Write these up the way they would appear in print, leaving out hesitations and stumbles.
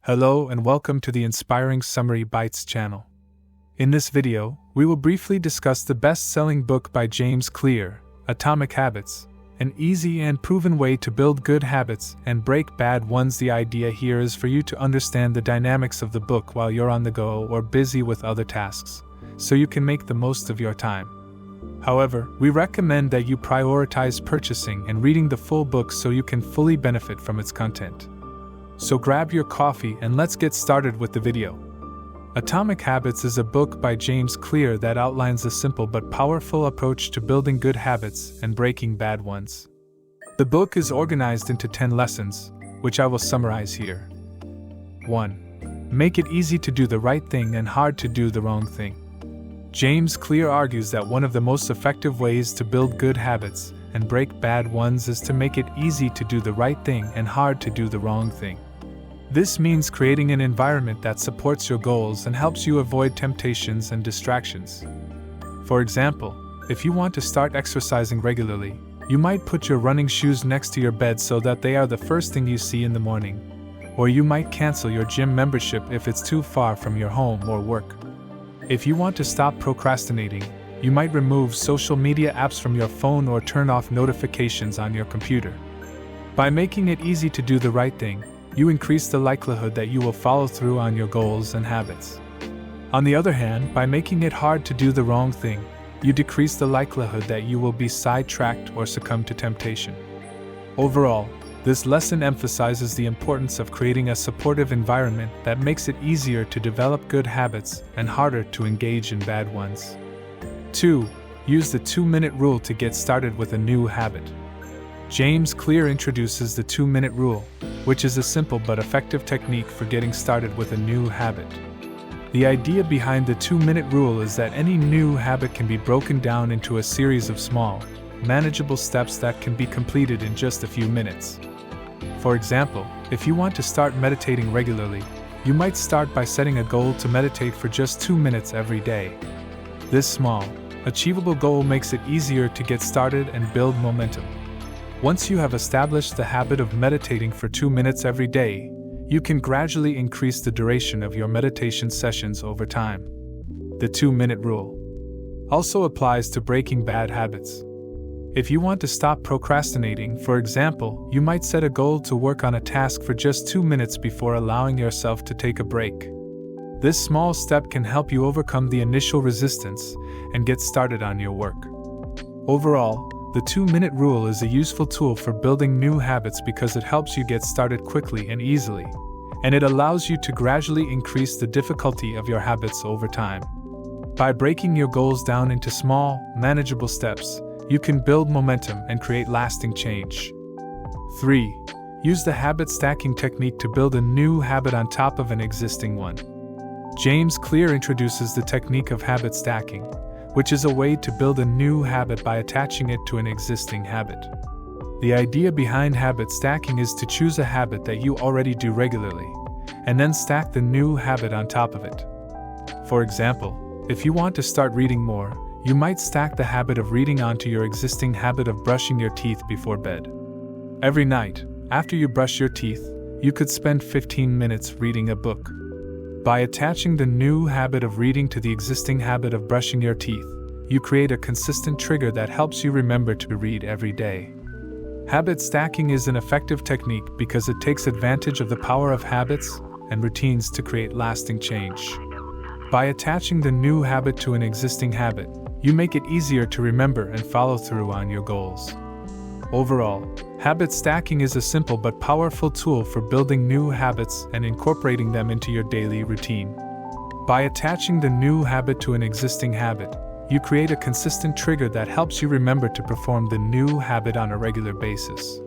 Hello and welcome to the Inspiring Summary Bites channel. In this video, we will briefly discuss the best-selling book by James Clear, Atomic Habits, an easy and proven way to build good habits and break bad ones. The idea here is for you to understand the dynamics of the book while you're on the go or busy with other tasks, so you can make the most of your time. However, we recommend that you prioritize purchasing and reading the full book so you can fully benefit from its content. So grab your coffee and let's get started with the video. Atomic Habits is a book by James Clear that outlines a simple but powerful approach to building good habits and breaking bad ones. The book is organized into 10 lessons, which I will summarize here. 1. Make it easy to do the right thing and hard to do the wrong thing. James Clear argues that one of the most effective ways to build good habits and break bad ones is to make it easy to do the right thing and hard to do the wrong thing. This means creating an environment that supports your goals and helps you avoid temptations and distractions. For example, if you want to start exercising regularly, you might put your running shoes next to your bed so that they are the first thing you see in the morning. Or you might cancel your gym membership if it's too far from your home or work. If you want to stop procrastinating, you might remove social media apps from your phone or turn off notifications on your computer. By making it easy to do the right thing, you increase the likelihood that you will follow through on your goals and habits. On the other hand, by making it hard to do the wrong thing, you decrease the likelihood that you will be sidetracked or succumb to temptation. Overall, this lesson emphasizes the importance of creating a supportive environment that makes it easier to develop good habits and harder to engage in bad ones. 2. Use the 2-minute rule to get started with a new habit. James Clear introduces the 2-minute rule, which is a simple but effective technique for getting started with a new habit. The idea behind the 2-minute rule is that any new habit can be broken down into a series of small, manageable steps that can be completed in just a few minutes. For example, if you want to start meditating regularly, you might start by setting a goal to meditate for just 2 minutes every day. This small, achievable goal makes it easier to get started and build momentum. Once you have established the habit of meditating for 2 minutes every day, you can gradually increase the duration of your meditation sessions over time. The 2-minute rule also applies to breaking bad habits. If you want to stop procrastinating, for example, you might set a goal to work on a task for just 2 minutes before allowing yourself to take a break. This small step can help you overcome the initial resistance and get started on your work. Overall, the 2-minute rule is a useful tool for building new habits because it helps you get started quickly and easily, and it allows you to gradually increase the difficulty of your habits over time. By breaking your goals down into small, manageable steps, you can build momentum and create lasting change. 3. Use the habit stacking technique to build a new habit on top of an existing one. James Clear introduces the technique of habit stacking, which is a way to build a new habit by attaching it to an existing habit. The idea behind habit stacking is to choose a habit that you already do regularly, and then stack the new habit on top of it. For example, if you want to start reading more, you might stack the habit of reading onto your existing habit of brushing your teeth before bed. Every night, after you brush your teeth, you could spend 15 minutes reading a book. By attaching the new habit of reading to the existing habit of brushing your teeth, you create a consistent trigger that helps you remember to read every day. Habit stacking is an effective technique because it takes advantage of the power of habits and routines to create lasting change. By attaching the new habit to an existing habit, you make it easier to remember and follow through on your goals. Overall, habit stacking is a simple but powerful tool for building new habits and incorporating them into your daily routine. By attaching the new habit to an existing habit, you create a consistent trigger that helps you remember to perform the new habit on a regular basis.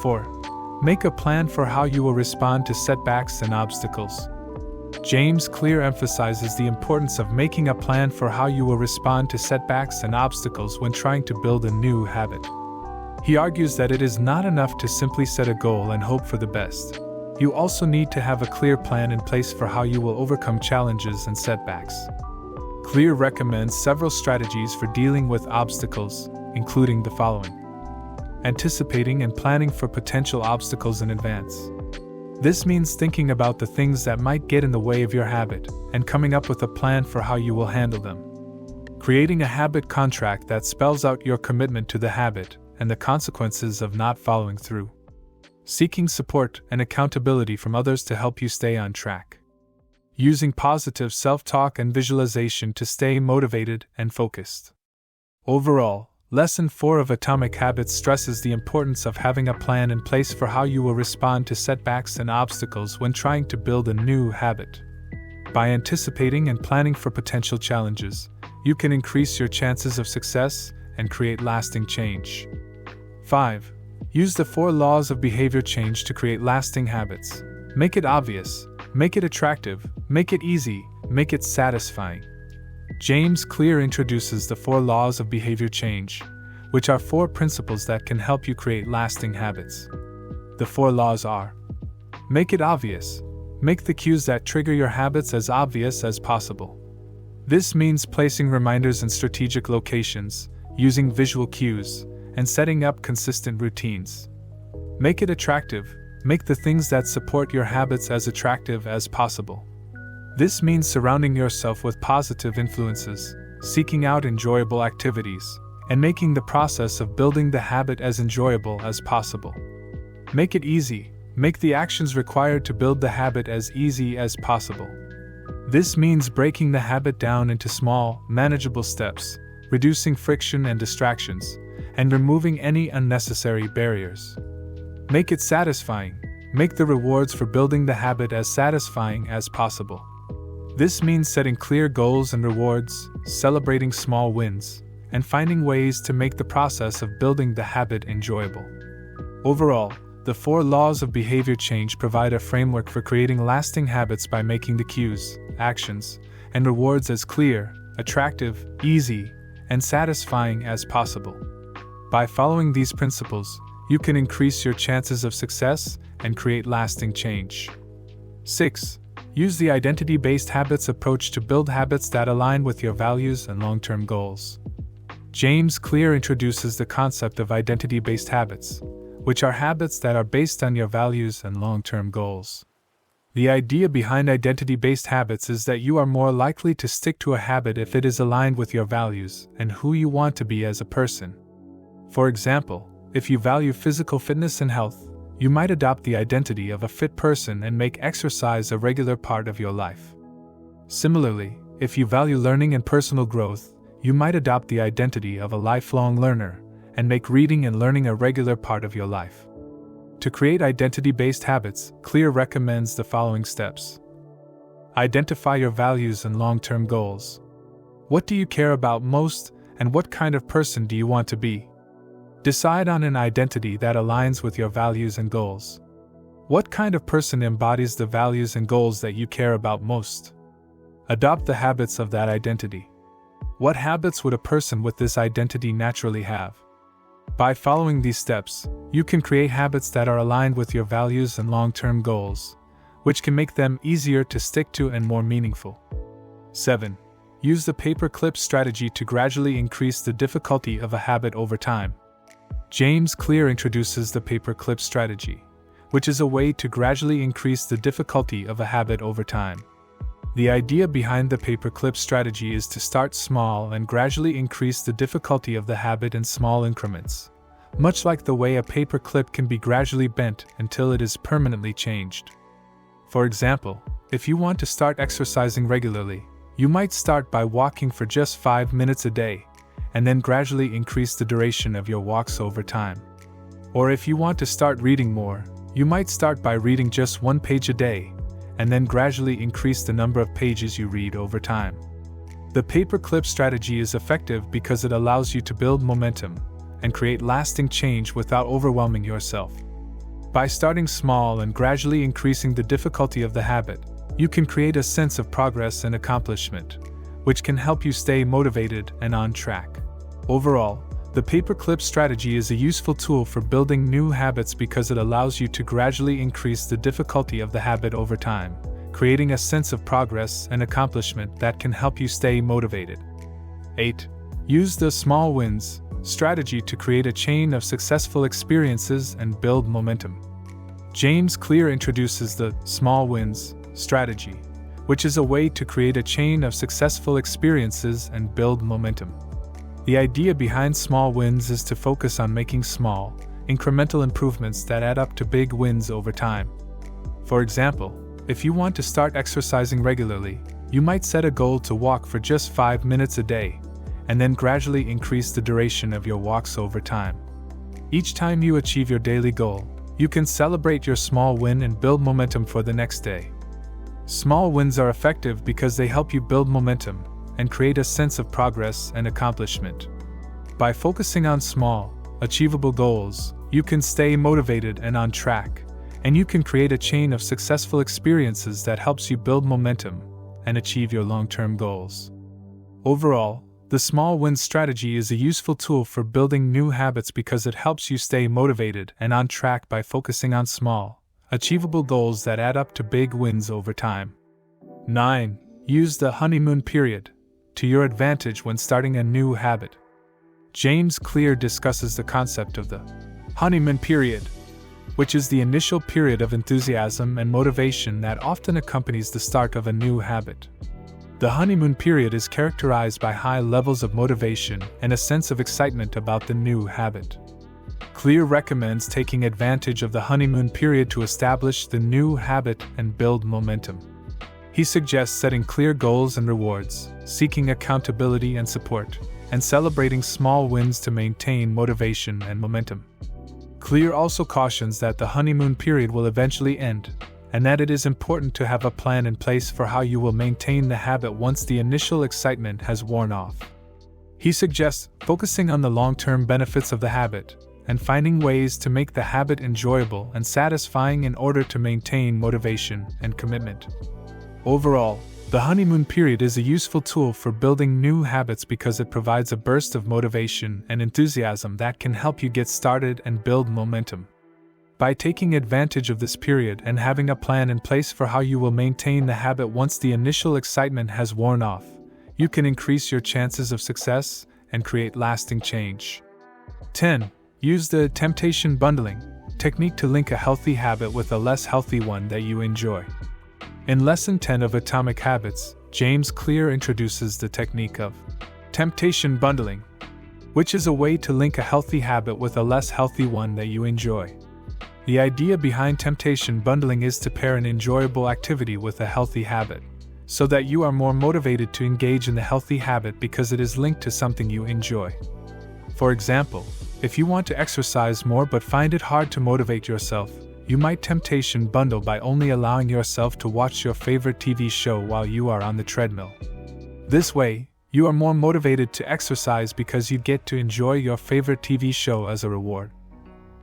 4. Make a plan for how you will respond to setbacks and obstacles. James Clear emphasizes the importance of making a plan for how you will respond to setbacks and obstacles when trying to build a new habit. He argues that it is not enough to simply set a goal and hope for the best. You also need to have a clear plan in place for how you will overcome challenges and setbacks. Clear recommends several strategies for dealing with obstacles, including the following: anticipating and planning for potential obstacles in advance. This means thinking about the things that might get in the way of your habit and coming up with a plan for how you will handle them. Creating a habit contract that spells out your commitment to the habit and the consequences of not following through. Seeking support and accountability from others to help you stay on track. Using positive self-talk and visualization to stay motivated and focused. Overall, Lesson 4 of Atomic Habits stresses the importance of having a plan in place for how you will respond to setbacks and obstacles when trying to build a new habit. By anticipating and planning for potential challenges, you can increase your chances of success and create lasting change. 5. Use the 4 laws of behavior change to create lasting habits. Make it obvious, make it attractive, make it easy, make it satisfying. James Clear introduces the 4 laws of behavior change, which are 4 principles that can help you create lasting habits. The 4 laws are: make it obvious. Make the cues that trigger your habits as obvious as possible. This means placing reminders in strategic locations, using visual cues, and setting up consistent routines. Make it attractive. Make the things that support your habits as attractive as possible. This means surrounding yourself with positive influences, seeking out enjoyable activities, and making the process of building the habit as enjoyable as possible. Make it easy. Make the actions required to build the habit as easy as possible. This means breaking the habit down into small, manageable steps, reducing friction and distractions, and removing any unnecessary barriers. Make it satisfying. Make the rewards for building the habit as satisfying as possible. This means setting clear goals and rewards, celebrating small wins, and finding ways to make the process of building the habit enjoyable. Overall, the 4 laws of behavior change provide a framework for creating lasting habits by making the cues, actions, and rewards as clear, attractive, easy, and satisfying as possible. By following these principles, you can increase your chances of success and create lasting change. 6. Use the identity-based habits approach to build habits that align with your values and long-term goals. James Clear introduces the concept of identity-based habits, which are habits that are based on your values and long-term goals. The idea behind identity-based habits is that you are more likely to stick to a habit if it is aligned with your values and who you want to be as a person. For example, if you value physical fitness and health, you might adopt the identity of a fit person and make exercise a regular part of your life. Similarly, if you value learning and personal growth, you might adopt the identity of a lifelong learner and make reading and learning a regular part of your life. To create identity-based habits, Clear recommends the following steps. Identify your values and long-term goals. What do you care about most, and what kind of person do you want to be? Decide on an identity that aligns with your values and goals. What kind of person embodies the values and goals that you care about most? Adopt the habits of that identity. What habits would a person with this identity naturally have? By following these steps, you can create habits that are aligned with your values and long-term goals, which can make them easier to stick to and more meaningful. 7. Use the paperclip strategy to gradually increase the difficulty of a habit over time. James Clear introduces the paperclip strategy, which is a way to gradually increase the difficulty of a habit over time. The idea behind the paperclip strategy is to start small and gradually increase the difficulty of the habit in small increments, much like the way a paperclip can be gradually bent until it is permanently changed. For example, if you want to start exercising regularly, you might start by walking for just 5 minutes a day, and then gradually increase the duration of your walks over time. Or if you want to start reading more, you might start by reading just 1 page a day, and then gradually increase the number of pages you read over time. The paperclip strategy is effective because it allows you to build momentum and create lasting change without overwhelming yourself. By starting small and gradually increasing the difficulty of the habit, you can create a sense of progress and accomplishment, which can help you stay motivated and on track. Overall, the paperclip strategy is a useful tool for building new habits because it allows you to gradually increase the difficulty of the habit over time, creating a sense of progress and accomplishment that can help you stay motivated. 8. Use the small wins strategy to create a chain of successful experiences and build momentum. James Clear introduces the small wins strategy, which is a way to create a chain of successful experiences and build momentum. The idea behind small wins is to focus on making small, incremental improvements that add up to big wins over time. For example, if you want to start exercising regularly, you might set a goal to walk for just 5 minutes a day, and then gradually increase the duration of your walks over time. Each time you achieve your daily goal, you can celebrate your small win and build momentum for the next day. Small wins are effective because they help you build momentum and create a sense of progress and accomplishment. By focusing on small, achievable goals, you can stay motivated and on track, and you can create a chain of successful experiences that helps you build momentum and achieve your long-term goals. Overall, the small wins strategy is a useful tool for building new habits because it helps you stay motivated and on track by focusing on small, achievable goals that add up to big wins over time. 9. Use the honeymoon period to your advantage when starting a new habit. James Clear discusses the concept of the honeymoon period, which is the initial period of enthusiasm and motivation that often accompanies the start of a new habit. The honeymoon period is characterized by high levels of motivation and a sense of excitement about the new habit. Clear recommends taking advantage of the honeymoon period to establish the new habit and build momentum. He suggests setting clear goals and rewards, seeking accountability and support, and celebrating small wins to maintain motivation and momentum. Clear also cautions that the honeymoon period will eventually end, and that it is important to have a plan in place for how you will maintain the habit once the initial excitement has worn off. He suggests focusing on the long-term benefits of the habit and finding ways to make the habit enjoyable and satisfying in order to maintain motivation and commitment. Overall, the honeymoon period is a useful tool for building new habits because it provides a burst of motivation and enthusiasm that can help you get started and build momentum. By taking advantage of this period and having a plan in place for how you will maintain the habit once the initial excitement has worn off, you can increase your chances of success and create lasting change. 10. Use the temptation bundling technique to link a healthy habit with a less healthy one that you enjoy. In Lesson 10 of Atomic Habits, James Clear introduces the technique of temptation bundling, which is a way to link a healthy habit with a less healthy one that you enjoy. The idea behind temptation bundling is to pair an enjoyable activity with a healthy habit, so that you are more motivated to engage in the healthy habit because it is linked to something you enjoy. For example, if you want to exercise more but find it hard to motivate yourself, you might temptation bundle by only allowing yourself to watch your favorite TV show while you are on the treadmill. This way, you are more motivated to exercise because you get to enjoy your favorite TV show as a reward.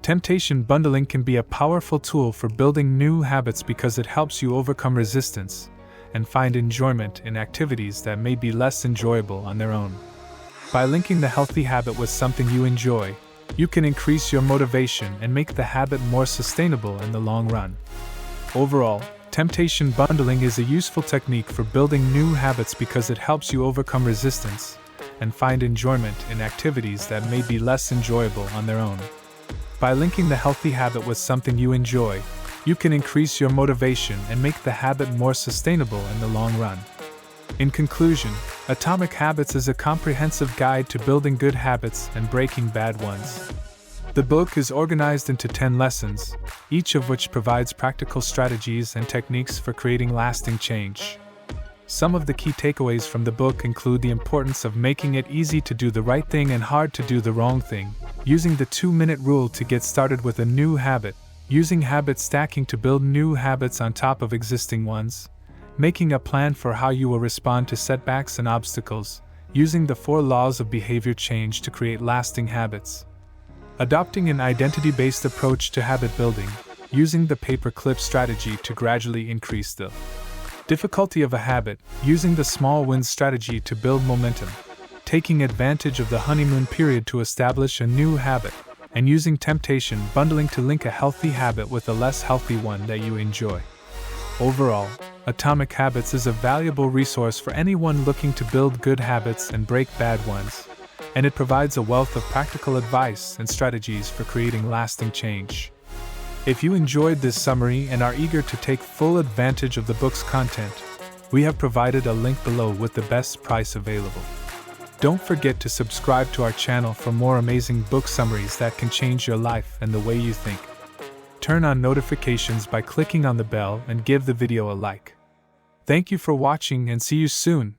Temptation bundling can be a powerful tool for building new habits because it helps you overcome resistance and find enjoyment in activities that may be less enjoyable on their own. By linking the healthy habit with something you enjoy, you can increase your motivation and make the habit more sustainable in the long run. Overall, temptation bundling is a useful technique for building new habits because it helps you overcome resistance and find enjoyment in activities that may be less enjoyable on their own. By linking the healthy habit with something you enjoy, you can increase your motivation and make the habit more sustainable in the long run. In conclusion, Atomic Habits is a comprehensive guide to building good habits and breaking bad ones. The book is organized into 10 lessons, each of which provides practical strategies and techniques for creating lasting change. Some of the key takeaways from the book include the importance of making it easy to do the right thing and hard to do the wrong thing, using the 2-minute rule to get started with a new habit, using habit stacking to build new habits on top of existing ones, making a plan for how you will respond to setbacks and obstacles, using the 4 laws of behavior change to create lasting habits, adopting an identity-based approach to habit building, using the paperclip strategy to gradually increase the difficulty of a habit, using the small wins strategy to build momentum, taking advantage of the honeymoon period to establish a new habit, and using temptation bundling to link a healthy habit with a less healthy one that you enjoy. Overall, Atomic Habits is a valuable resource for anyone looking to build good habits and break bad ones, and it provides a wealth of practical advice and strategies for creating lasting change. If you enjoyed this summary and are eager to take full advantage of the book's content, we have provided a link below with the best price available. Don't forget to subscribe to our channel for more amazing book summaries that can change your life and the way you think. Turn on notifications by clicking on the bell and give the video a like. Thank you for watching and see you soon.